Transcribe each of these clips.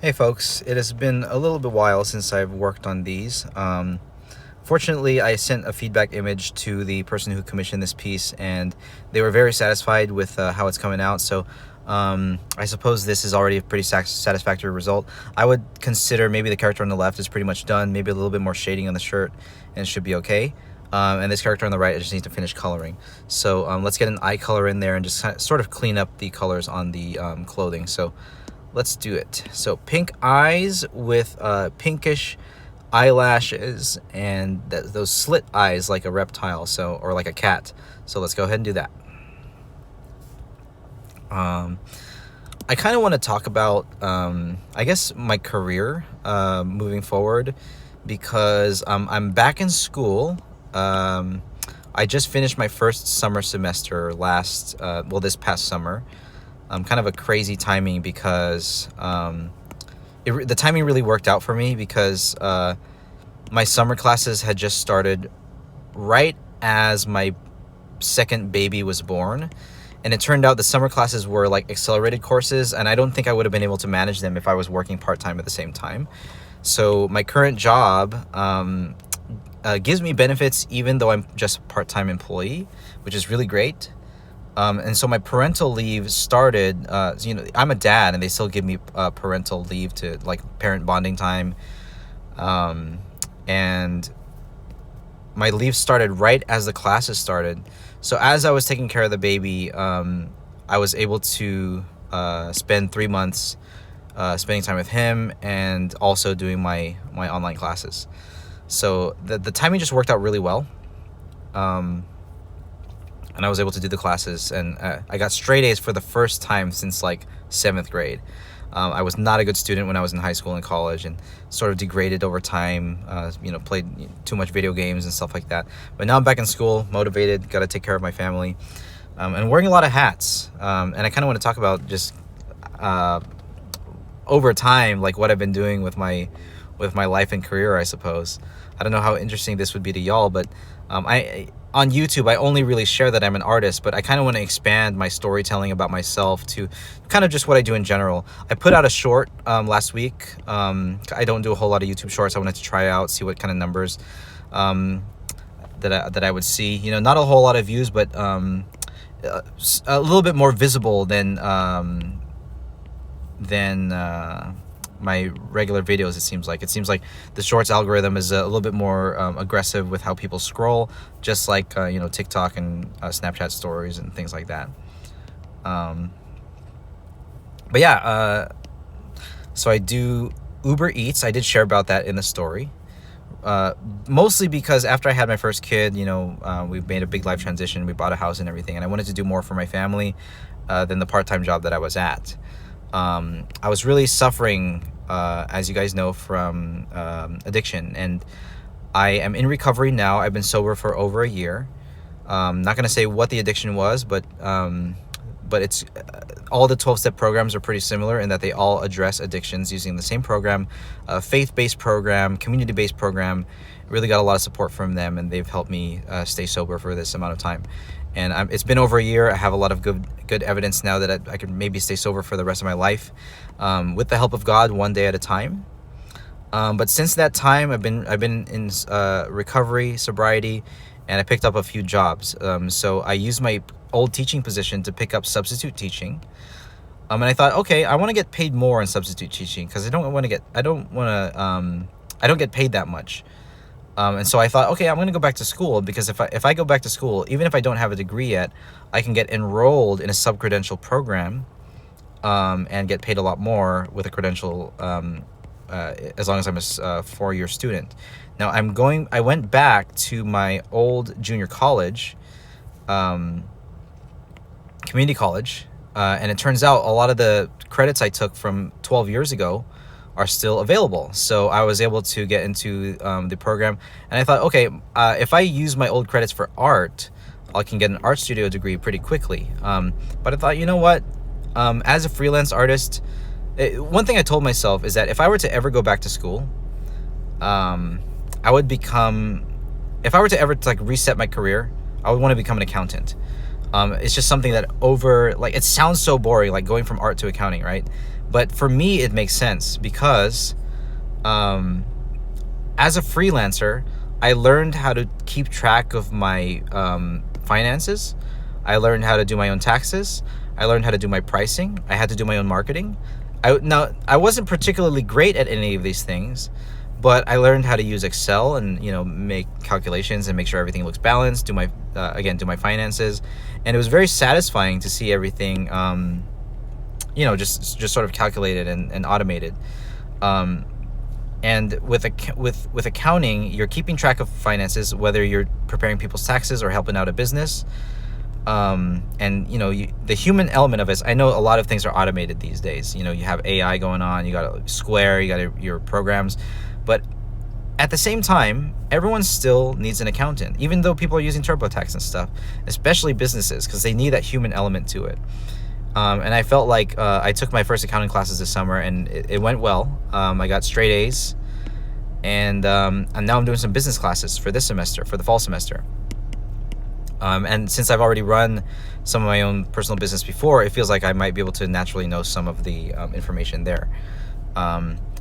Hey folks, it has been a little bit while since I've worked on these. Fortunately, I sent a feedback image to the person who commissioned this piece, and they were very satisfied with how it's coming out. So I suppose this is already a pretty satisfactory result. I would consider maybe the character on the left is pretty much done, maybe a little bit more shading on the shirt, and it should be okay. And this character on the right, I just need to finish coloring. So let's get an eye color in there and just sort of clean up the colors on the clothing. So let's do it. So pink eyes with pinkish eyelashes and those slit eyes like a reptile, or like a cat. So let's go ahead and do that. I kind of want to talk about, I guess, my career moving forward, because I'm back in school. I just finished my first summer semester this past summer. Kind of a crazy timing because the timing really worked out for me because my summer classes had just started right as my second baby was born. And it turned out the summer classes were like accelerated courses, and I don't think I would have been able to manage them if I was working part-time at the same time. So my current job gives me benefits even though I'm just a part-time employee, which is really great. And so my parental leave started, I'm a dad and they still give me parental leave to like parent bonding time. And my leave started right as the classes started. So as I was taking care of the baby, I was able to spend 3 months spending time with him and also doing my online classes. So the timing just worked out really well. And I was able to do the classes, and I got straight A's for the first time since like 7th grade. I was not a good student when I was in high school and college, and sort of degraded over time, played too much video games and stuff like that. But now I'm back in school, motivated, got to take care of my family, and wearing a lot of hats. And I kind of want to talk about just over time, like what I've been doing with my life and career, I suppose. I don't know how interesting this would be to y'all, but on YouTube, I only really share that I'm an artist, but I kind of want to expand my storytelling about myself to kind of just what I do in general. I put out a short last week. I don't do a whole lot of YouTube shorts. I wanted to try out, see what kind of numbers that I would see. Not a whole lot of views, but a little bit more visible than my regular videos. It seems like the shorts algorithm is a little bit more aggressive with how people scroll, just like TikTok and Snapchat stories and things like that. But yeah, so I do Uber Eats. I did share about that in the story, mostly because after I had my first kid, we've made a big life transition. We bought a house and everything, and I wanted to do more for my family than the part-time job that I was at. I was really suffering, as you guys know, from addiction, and I am in recovery now. I've been sober for over a year. Not going to say what the addiction was, but it's all the 12-step programs are pretty similar in that they all address addictions using the same program, faith-based program, community-based program. Really got a lot of support from them, and they've helped me stay sober for this amount of time. And it's been over a year. I have a lot of good evidence now that I can maybe stay sober for the rest of my life, with the help of God, one day at a time. But since that time, I've been in recovery, sobriety, and I picked up a few jobs. So I used my old teaching position to pick up substitute teaching. And I thought, okay, I want to get paid more in substitute teaching because I don't get paid that much. And so I thought, okay, I'm going to go back to school, because if I go back to school, even if I don't have a degree yet, I can get enrolled in a sub-credential program and get paid a lot more with a credential, as long as I'm a 4-year student. Now I went back to my old junior college, community college, and it turns out a lot of the credits I took from 12 years ago are still available. So I was able to get into the program, and I thought, okay, if I use my old credits for art, I can get an art studio degree pretty quickly. But I thought, you know what, as a freelance artist, one thing I told myself is that if I were to ever go back to school, if I were to ever reset my career, I would want to become an accountant. It's just something that it sounds so boring, like going from art to accounting, right? But for me, it makes sense because um, as a freelancer, I learned how to keep track of my finances. I learned how to do my own taxes. I learned how to do my pricing. I had to do my own marketing. I wasn't particularly great at any of these things, but I learned how to use Excel and make calculations and make sure everything looks balanced. Do my finances, and it was very satisfying to see everything just sort of calculated and automated. Um, and with accounting, you're keeping track of finances, whether you're preparing people's taxes or helping out a business. And the human element of it, I know a lot of things are automated these days. You have AI going on, you got Square, you got your programs, but at the same time, everyone still needs an accountant, even though people are using TurboTax and stuff, especially businesses, because they need that human element to it. And I felt like I took my first accounting classes this summer, and it went well. I got straight A's, and now I'm doing some business classes for this semester, for the fall semester. And since I've already run some of my own personal business before, it feels like I might be able to naturally know some of the information there.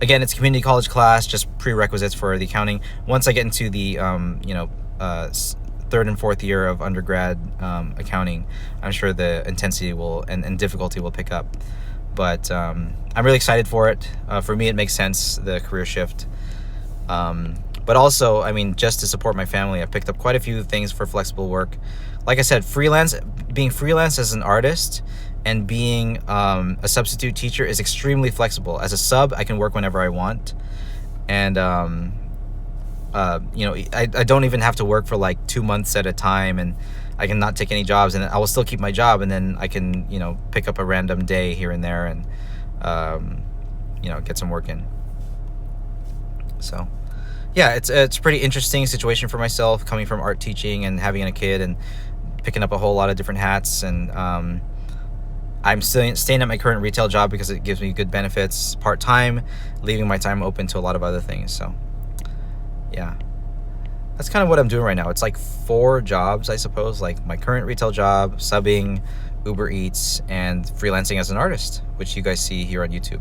Again, it's a community college class, just prerequisites for the accounting. Once I get into the third and fourth year of undergrad accounting, I'm sure the intensity and difficulty will pick up. But I'm really excited for it. For me, it makes sense, the career shift. But also, just to support my family, I've picked up quite a few things for flexible work. Like I said, being freelance as an artist and being a substitute teacher is extremely flexible. As a sub, I can work whenever I want. And, I don't even have to work for like 2 months at a time, and I can not take any jobs, and I will still keep my job, and then I can, pick up a random day here and there and, get some work in. So yeah, it's a pretty interesting situation for myself, coming from art teaching and having a kid and picking up a whole lot of different hats. And I'm still staying at my current retail job because it gives me good benefits part-time, leaving my time open to a lot of other things. So yeah, that's kind of what I'm doing right now. It's like 4 jobs, I suppose, like my current retail job, subbing, Uber Eats, and freelancing as an artist, which you guys see here on YouTube.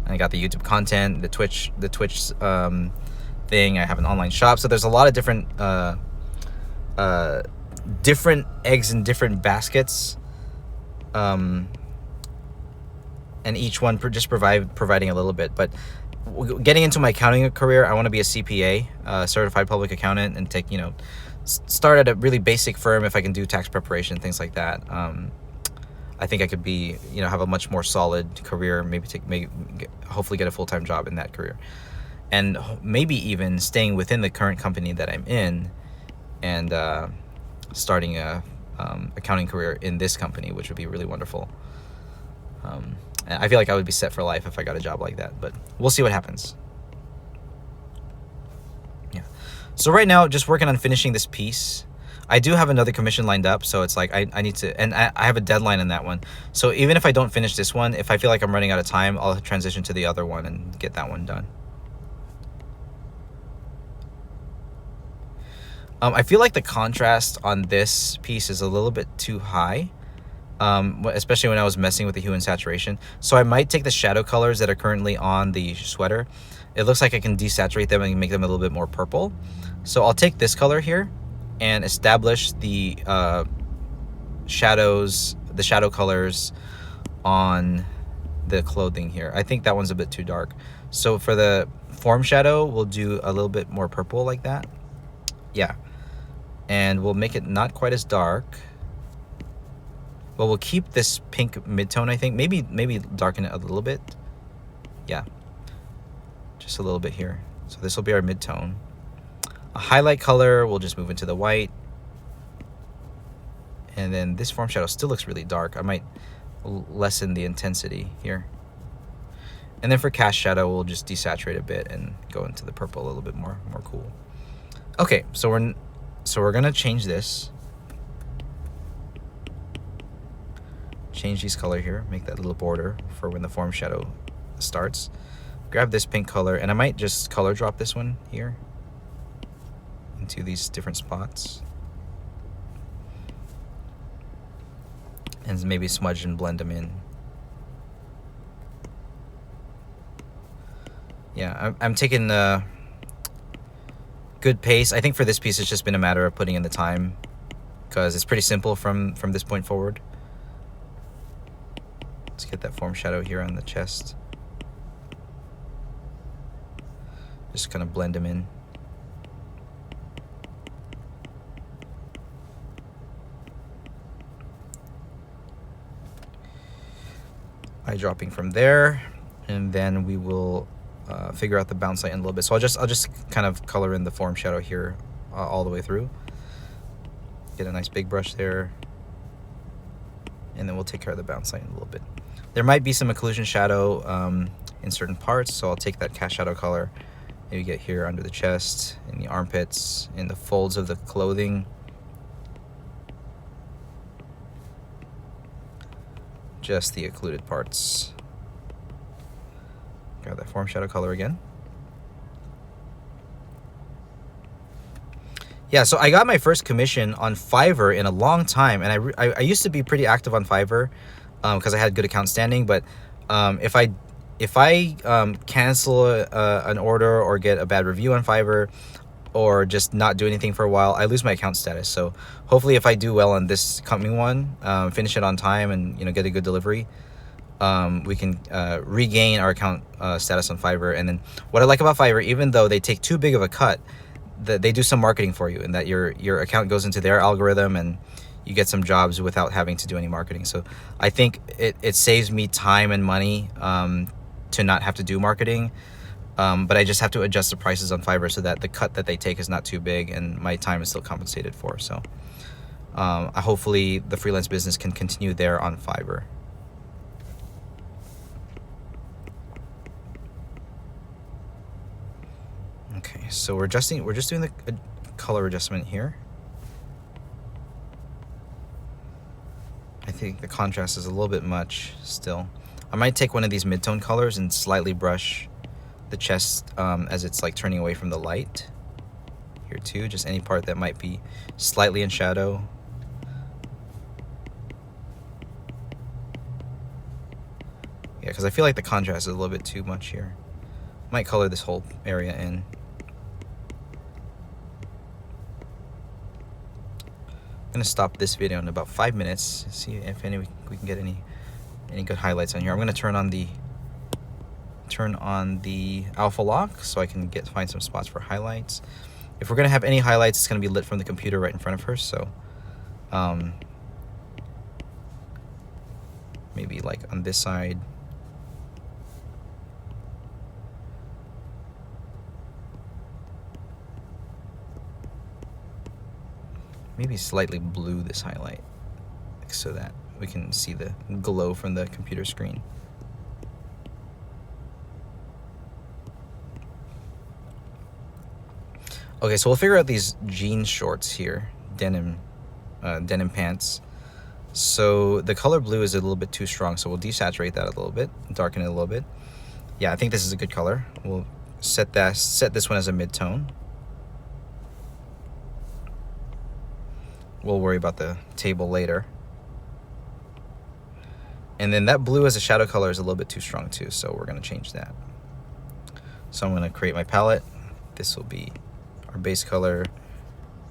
I got the YouTube content, the Twitch thing. I have an online shop, so there's a lot of different eggs in different baskets, and each one just providing a little bit. But getting into my accounting career, I want to be a CPA, certified public accountant, and start at a really basic firm if I can do tax preparation, things like that. I think I could be, have a much more solid career, hopefully get a full-time job in that career. And maybe even staying within the current company that I'm in and starting a accounting career in this company, which would be really wonderful. And I feel like I would be set for life if I got a job like that, but we'll see what happens. Yeah. So right now, just working on finishing this piece. I do have another commission lined up, so it's like I need to, and I have a deadline in that one. So even if I don't finish this one, if I feel like I'm running out of time, I'll transition to the other one and get that one done. I feel like the contrast on this piece is a little bit too high, especially when I was messing with the hue and saturation. So I might take the shadow colors that are currently on the sweater. It looks like I can desaturate them and make them a little bit more purple. So I'll take this color here and establish the shadow colors on the clothing here. I think that one's a bit too dark. So for the form shadow, we'll do a little bit more purple like that. Yeah. And we'll make it not quite as dark. Well, we'll keep this pink midtone, I think. Maybe darken it a little bit. Yeah. Just a little bit here. So this will be our midtone. A highlight color, we'll just move into the white. And then this form shadow still looks really dark. I might lessen the intensity here. And then for cast shadow, we'll just desaturate a bit and go into the purple a little bit more cool. Okay, so we're gonna change this. Change these color here, make that little border for when the form shadow starts. Grab this pink color, and I might just color drop this one here into these different spots. And maybe smudge and blend them in. Yeah, I'm taking a good pace. I think for this piece, it's just been a matter of putting in the time, because it's pretty simple from this point forward. Let's get that form shadow here on the chest. Just kind of blend them in. Eye dropping from there, and then we will figure out the bounce light in a little bit. So I'll just kind of color in the form shadow here all the way through. Get a nice big brush there, and then we'll take care of the bounce light in a little bit. There might be some occlusion shadow in certain parts, so I'll take that cast shadow color, maybe get here under the chest, in the armpits, in the folds of the clothing. Just the occluded parts. Grab that form shadow color again. Yeah, so I got my first commission on Fiverr in a long time, and I used to be pretty active on Fiverr because I had good account standing. But if I cancel an order or get a bad review on Fiverr, or just not do anything for a while, I lose my account status. So hopefully, if I do well on this coming one, finish it on time, and get a good delivery, we can regain our account status on Fiverr. And then what I like about Fiverr, even though they take too big of a cut, that they do some marketing for you, and that your account goes into their algorithm, and you get some jobs without having to do any marketing. So I think it saves me time and money to not have to do marketing. But I just have to adjust the prices on Fiverr so that the cut that they take is not too big, and my time is still compensated for. So hopefully the freelance business can continue there on Fiverr. Okay, so we're just doing the color adjustment here. I think the contrast is a little bit much still. I might take one of these mid-tone colors and slightly brush the chest as it's like turning away from the light here too. Just any part that might be slightly in shadow. Yeah, because I feel like the contrast is a little bit too much here. Might color this whole area in. I'm gonna stop this video in about 5 minutes, see if we can get any good highlights on here. I'm gonna turn on the alpha lock so I can find some spots for highlights. If we're gonna have any highlights, it's gonna be lit from the computer right in front of her. So maybe like on this side. Maybe slightly blue this highlight so that we can see the glow from the computer screen. Okay, so we'll figure out these jean shorts here, denim pants. So the color blue is a little bit too strong, so we'll desaturate that a little bit, darken it a little bit. Yeah, I think this is a good color. We'll set this one as a mid-tone. We'll worry about the table later. And then that blue as a shadow color is a little bit too strong too, so we're gonna change that. So I'm gonna create my palette. This will be our base color.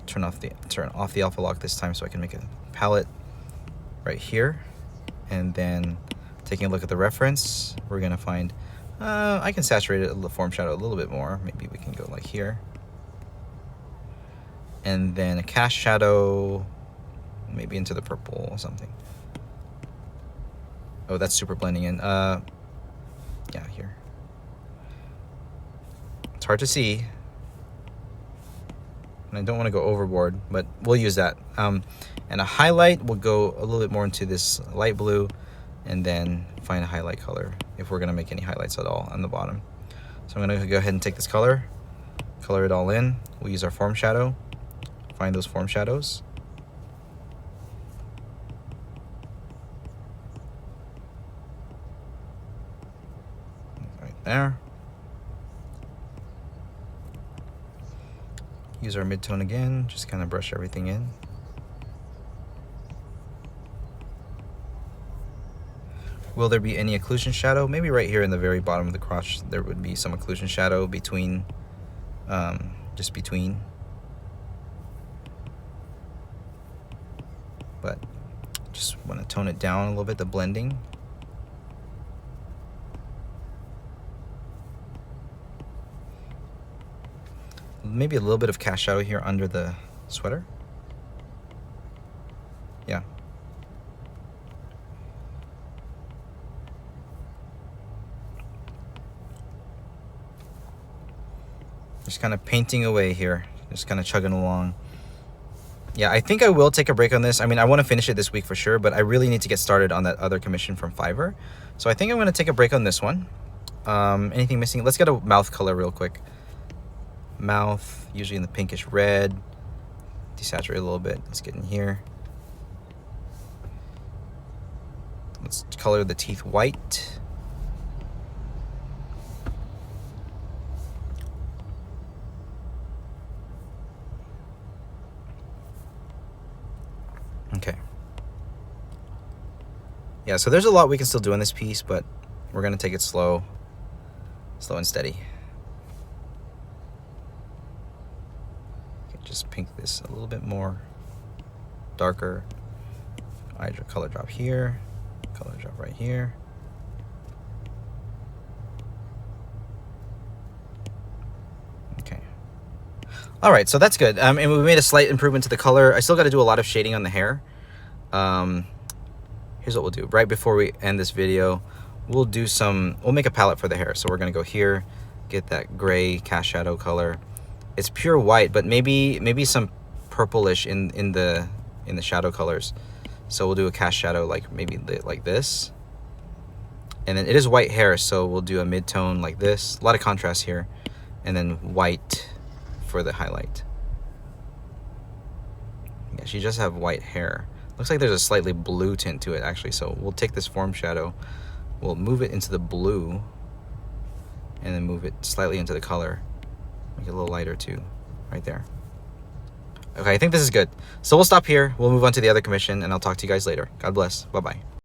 Turn off the alpha lock this time so I can make a palette right here. And then taking a look at the reference, we're gonna find, I can saturate it, the form shadow a little bit more. Maybe we can go like here. And then a cast shadow, maybe into the purple or something. Oh, that's super blending in. Yeah, here. It's hard to see, and I don't want to go overboard, but we'll use that. And a highlight, we'll go a little bit more into this light blue, and then find a highlight color if we're gonna make any highlights at all on the bottom. So I'm gonna go ahead and take this color it all in. We'll use our form shadow. Find those form shadows. Right there. Use our mid-tone again, just kind of brush everything in. Will there be any occlusion shadow? Maybe right here in the very bottom of the crotch there would be some occlusion shadow between, just between. But just want to tone it down a little bit, the blending. Maybe a little bit of cast shadow here under the sweater. Yeah. Just kind of painting away here, just kind of chugging along. Yeah, I think I will take a break on this. I mean, I want to finish it this week for sure, but I really need to get started on that other commission from Fiverr. So I think I'm going to take a break on this one. Anything missing? Let's get a mouth color real quick. Mouth, usually in the pinkish red. Desaturate a little bit. Let's get in here. Let's color the teeth white. Okay. Yeah, so there's a lot we can still do in this piece, but we're gonna take it slow and steady. Okay, just pink this a little bit more darker. Color drop here, color drop right here. Okay. All right, so that's good. And we made a slight improvement to the color. I still got to do a lot of shading on the hair. Here's what we'll do. Right before we end this video, we'll make a palette for the hair. So we're gonna go here, get that gray cast shadow color. It's pure white, but maybe some purplish in the shadow colors. So we'll do a cast shadow like maybe like this. And then it is white hair, so we'll do a mid-tone like this. A lot of contrast here. And then white for the highlight. Yeah, she just have white hair. Looks like there's a slightly blue tint to it actually. So we'll take this form shadow, we'll move it into the blue, and then move it slightly into the color. Make it a little lighter too, right there. Okay, I think this is good. So we'll stop here. We'll move on to the other commission, and I'll talk to you guys later. God bless. Bye-bye.